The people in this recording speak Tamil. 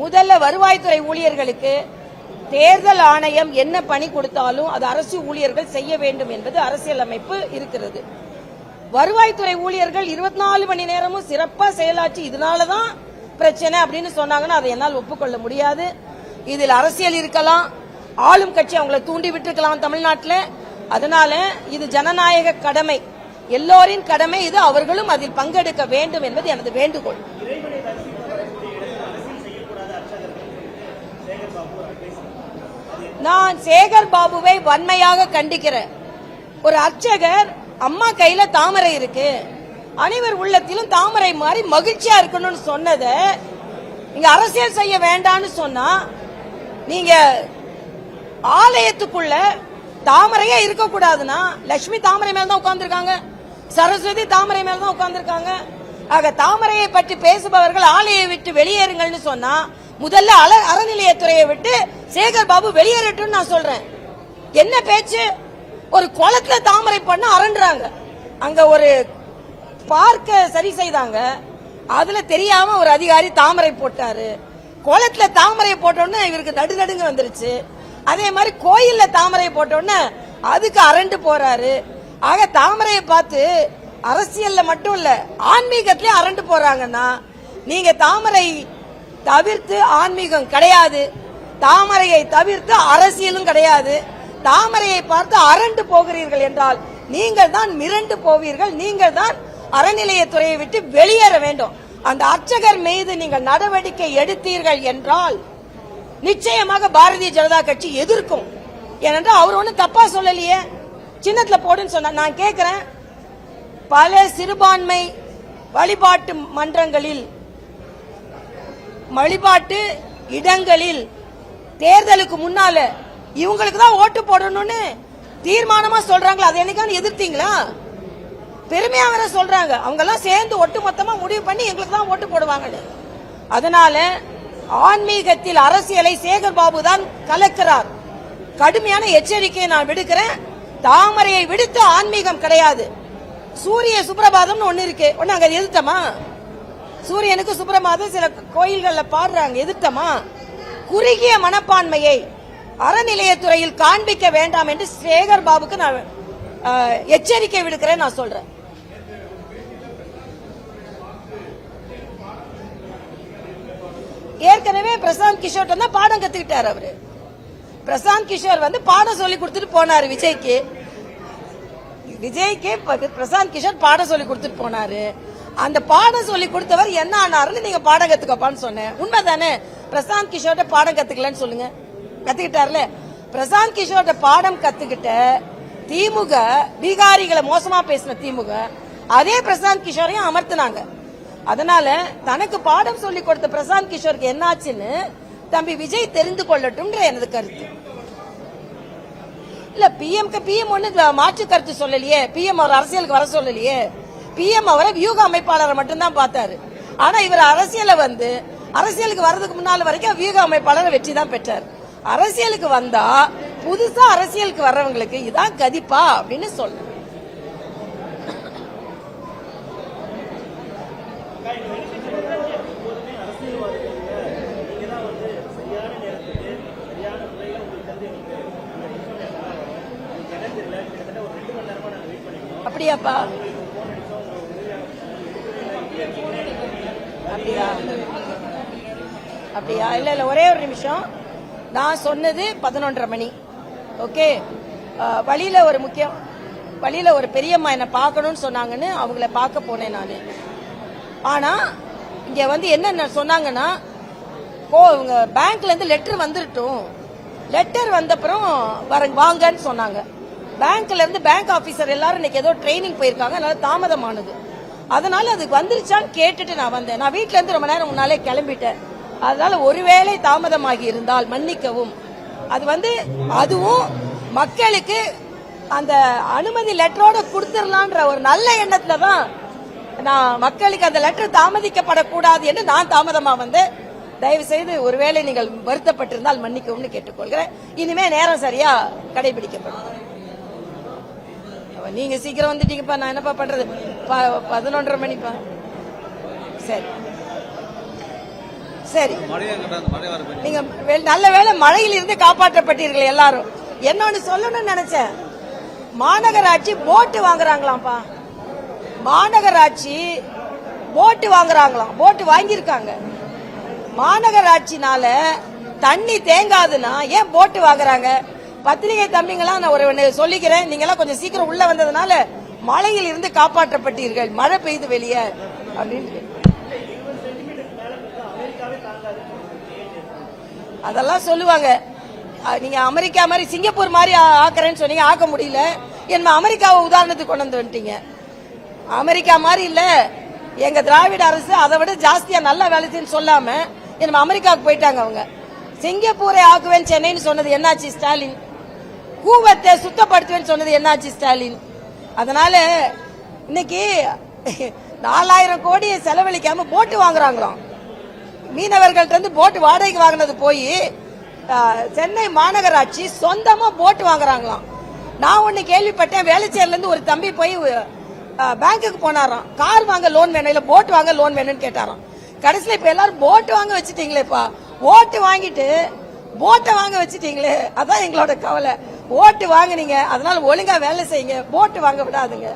முதல்ல வருவாய்த்துறை ஊழியர்களுக்கு தேர்தல் ஆணையம் என்ன பணி கொடுத்தாலும் அது அரசு ஊழியர்கள் செய்ய வேண்டும் என்பது அரசியலமைப்பு இருக்கிறது. வருவாய்த்துறை ஊழியர்கள் 24 மணி நேரமும் சிறப்பா செயலாற்றி இதனாலதான் பிரச்சனை அப்படின்னு சொன்னாங்கன்னா அதை என்னால் ஒப்புக்கொள்ள முடியாது. இதில் அரசியல் இருக்கலாம், ஆளும் கட்சி அவங்களை தூண்டி விட்டுருக்கலாம் தமிழ்நாட்டில். அதனால இது ஜனநாயக கடமை, எல்லோரின் கடமை இது. அவர்களும் அதில் பங்கெடுக்க வேண்டும் என்பது எனது வேண்டுகோள். நான் சேகர் பாபுவை வன்மையாக கண்டிக்கிறேன். ஒரு அர்ச்சகர் அம்மா கையில தாமரை இருக்கு, அனைவர் உள்ளத்திலும் தாமரை மாதிரி மகிழ்ச்சியா இருக்கணும்னு சொன்னத நீங்க அரசியல் செய்ய வேண்டாம்னு சொன்னா, நீங்க ஆலயத்துக்குள்ள தாமரையே இருக்கக்கூடாதுன்னா லட்சுமி தாமரை மேல தான் உட்கார்ந்துருக்காங்க, சரஸ்வதி தாமரை மேல தான் உட்கார்ந்துருக்காங்க. ஆக தாமரையை பற்றி பேசுபவர்கள் ஆலயை விட்டு வெளியேறுங்கள்னு சொன்னா முதல்ல அறநிலையத்துறையை விட்டு சேகர் பாபு வெளியேறட்டும் நான் சொல்றேன். என்ன பேச்சு? ஒரு குளத்துல தாமரை பண்ண அரண்டுறாங்க. அங்க ஒரு பார்க்க சரி செய்தாங்க, அதுல தெரியாம ஒரு அதிகாரி தாமரை போட்டாரு. குளத்துல தாமரை போட்டோன்னு இவருக்கு நடுநடுங்க வந்துருச்சு. அதே மாதிரி கோயில்ல தாமரை போட்டோன்னு அதுக்கு அரண்டு போறாரு. ஆக தாமரையை பார்த்து அரசியல்ல மட்டும் இல்ல ஆன்மீகத்திலே அரண்டு போறாங்கன்னா, நீங்க தாமரை தவிர்த்து ஆன்மீகம் கிடையாது, தாமரையை தவிர்த்து அரசியலும் கிடையாது. தாமரையை பார்த்து அரண்டு போகிறீர்கள் என்றால் நீங்கள் தான் மிரண்டு போவீர்கள். நீங்கள் தான் அறநிலையத்துறையை விட்டு வெளியேற வேண்டும். அந்த அர்ச்சகர் மீது நீங்கள் நடவடிக்கை எடுத்தீர்கள் என்றால் நிச்சயமாக பாரதிய ஜனதா கட்சி எதிர்க்கும். ஏனென்றால் அவர் ஒன்னும் தப்பா சொல்லலையே, சின்னத்துல போடுன்னு சொன்ன. நான் கேட்கிறேன், பல சிறுபான்மை வழிபாட்டு மன்றங்களில் வழிபாட்டு இடங்களில் தேர்தலுக்கு முன்னால இவங்களுக்கு தான் ஓட்டு போடணும்னு தீர்மானமா சொல்றாங்களா? அதை என்னைக்கான எதிர்த்தீங்களா? பெருமையா வேற சொல்றாங்க. அவங்க எல்லாம் சேர்ந்து ஒட்டு மொத்தமா முடிவு பண்ணி எங்களுக்கு தான் ஓட்டு போடுவாங்க. அதனால ஆன்மீகத்தில் அரசியலை சேகர் பாபு தான் கலக்கிறார். கடுமையான எச்சரிக்கையை நான் விடுக்கிறேன். தாமரையை விடுத்து ஆன்மீகம் கிடையாது. சூரிய சுப்பிரபாதம் ஒன்னு இருக்கு, ஒன்னு அங்க எதிர்த்தமா? சூரியனுக்கு சுப்பிரபாதம் சில கோயில்கள்ல பாடுறாங்க, எதிர்த்தமா? குறுகிய மனப்பான்மையை அறநிலையத்துறையில் காண்பிக்க வேண்டாம் என்று சேகர் பாபுக்கு நான் எச்சரிக்கை விடுக்கிறேன். நான் சொல்றேன், ஏற்கனவே பிரசாந்த் கிஷோர் தான் பாடம் கத்துக்கிட்டார். அவரு பிரசாந்த் கிஷோர் வந்து பாடம் சொல்லி கொடுத்துட்டு போனாரு விஜய்க்கு. பிரசாந்த் கிஷோர் பாடம் சொல்லி கொடுத்துட்டு போனாரு. அந்த பாடம் சொல்லி கொடுத்தவர் என்ன ஆனாருன்னு நீங்க பாடம் கத்துக்கப்பான்னு சொன்னேன். உண்மைதானே? பிரசாந்த் கிஷோர்ட்ட பாடம் கத்துக்கலன்னு சொல்லுங்க, கத்துக்கிட்டார்ல. பிரசாந்த் கிஷோர்ட்ட பாடம் கத்துக்கிட்ட திமுக, பீகாரிகளை மோசமா பேசின திமுக அதே பிரசாந்த் கிஷோரையும் அமர்த்தினாங்க. அதனால தனக்கு பாடம் சொல்லி கொடுத்த பிரசாந்த் கிஷோருக்கு என்னாச்சுன்னு தம்பி விஜய் தெரிந்து கொள்ளட்டும் எனது கருத்து. இல்ல பிஎம் ஒண்ணு மாற்று கருத்து சொல்லலையே, பிஎம் அவர் அரசியலுக்கு வர சொல்லலையே. பிஎம் அவரை வியூக அமைப்பாளரை மட்டும்தான் பார்த்தாரு. ஆனா இவர் அரசியலுக்கு வர்றதுக்கு முன்னால வரைக்கும் வியூக அமைப்பாளர் வெற்றி தான் பெற்றார். அரசியலுக்கு வந்தா புதுசா அரசியலுக்கு வர்றவங்களுக்கு இதான் கதிப்பா அப்படின்னு சொல்ல. அப்படியாப்பா? அப்படியா? இல்ல இல்ல, ஒரே ஒரு நிமிஷம். நான் சொன்னது 11:30 மணி. ஓகே, வழியில ஒரு பெரியம்மா என்ன பார்க்கணும்னு சொன்னாங்கன்னு அவங்கள பார்க்க போனேன் நானு. ஆனா இங்க வந்து என்ன சொன்னாங்கன்னா, உங்க பேங்க்ல இருந்து லெட்டர் வந்துட்டோம், லெட்டர் வந்தப்புறம் வாங்கன்னு சொன்னாங்க. பேங்க்ல இருந்து பேங்க் ஆபீசர் எல்லாரும் இன்னைக்கு ஏதோ ட்ரைனிங் போயிருக்காங்க, அதனால தாமதமானது. அதனால அதுக்கு வந்துருச்சான்னு கேட்டுட்டு நான் வந்தேன். நான் வீட்டுல இருந்து ரொம்ப நேரம் முன்னாலே கிளம்பிட்டேன். அதனால ஒருவேளை தாமதமாகி இருந்தால் மன்னிக்கவும். அது வந்து அதுவும் மக்களுக்கு அந்த அனுமதி லெட்டரோட கொடுத்துடலான்ற ஒரு நல்ல எண்ணத்துல தான் நான் மக்களுக்கு அந்த லெட்டர் தாமதிக்கப்படக்கூடாது என்று நான் தாமதமா வந்தேன். தயவு செய்து ஒருவேளை நீங்கள் வருத்தப்பட்டிருந்தால் மன்னிக்கவும் கேட்டுக்கொள்கிறேன். இனிமே நேரம் சரியா கடைபிடிக்கப்படும். நீங்க சீக்கிரம் வந்துட்டீங்கப்பா, நான் என்னப்பா பண்றது? 11:30 மணிப்பா. சரி சரி, நீங்க நல்ல வேளை மழையில் இருந்து காப்பாற்றப்பட்டீர்கள் எல்லாரும். என்னன்னு சொல்லணும்னு நினைச்சேன். மாநகராட்சி போட்டு வாங்குறாங்களாம்ப்பா. மாநகராட்சி போட்டு வாங்குறாங்களாம். போட்டு வாங்கியிருக்காங்க. மாநகராட்சினால தண்ணி தேங்காதுன்னா ஏன் போட்டு வாங்குறாங்க? பத்திரிகை தம்பிங்களா, நான் ஒரு சொல்லிக்கிறேன். நீங்க எல்லாம் கொஞ்சம் சீக்கிரம் உள்ள வந்ததுனால மழையில் இருந்து காப்பாற்றப்பட்டீர்கள். மழை பெய்து வெளியே அப்படின்னு அதெல்லாம் சொல்லுவாங்க. நீங்க அமெரிக்கா மாதிரி சிங்கப்பூர் மாதிரி ஆக்குறேன்னு சொன்னீங்க, ஆக்க முடியல. என்ன அமெரிக்காவை உதாரணத்துக்கு கொண்டு வந்து வந்துட்டீங்க. அமெரிக்கா மாதிரி இல்ல, எங்க திராவிட அரசு அதை விட ஜாஸ்தியா நல்லா வேலை செய்யு சொல்லாம என்ன அமெரிக்காவுக்கு போயிட்டாங்க. அவங்க சிங்கப்பூரை ஆக்குவேன் சென்னைன்னு சொன்னது என்னாச்சு ஸ்டாலின்? கூவத்தை சுத்தப்படுத்துவேன்னு சொன்னது என்னாச்சு ஸ்டாலின்? அதனால இன்னைக்கு 4000 கோடியை செலவழிக்காம போட்டு வாங்குறாங்களாம். மீனவர்கள்ட்ட இருந்து போட்டு வாடகைக்கு வாங்கினது போய் சென்னை மாநகராட்சி சொந்தமா போட்டு வாங்குறாங்களாம். நான் ஒண்ணு கேள்விப்பட்டேன். வேலைச்சேரில இருந்து ஒரு தம்பி போய் பேங்குக்கு போனாராம். கார் வாங்க லோன் வேணும், இல்ல போட்டு வாங்க லோன் வேணும்னு கேட்டாராம். கடைசியில இப்ப எல்லாரும் போட்டு வாங்க வச்சுட்டீங்களேப்பா. ஓட்டு வாங்கிட்டு போட்டை வாங்க வச்சுட்டீங்களே, அதான் எங்களோட கவலை. ஓட்டு வாங்குனீங்க, அதனால ஒழுங்கா வேலை செய்யுங்க, போட்டு வாங்க விடாதுங்க.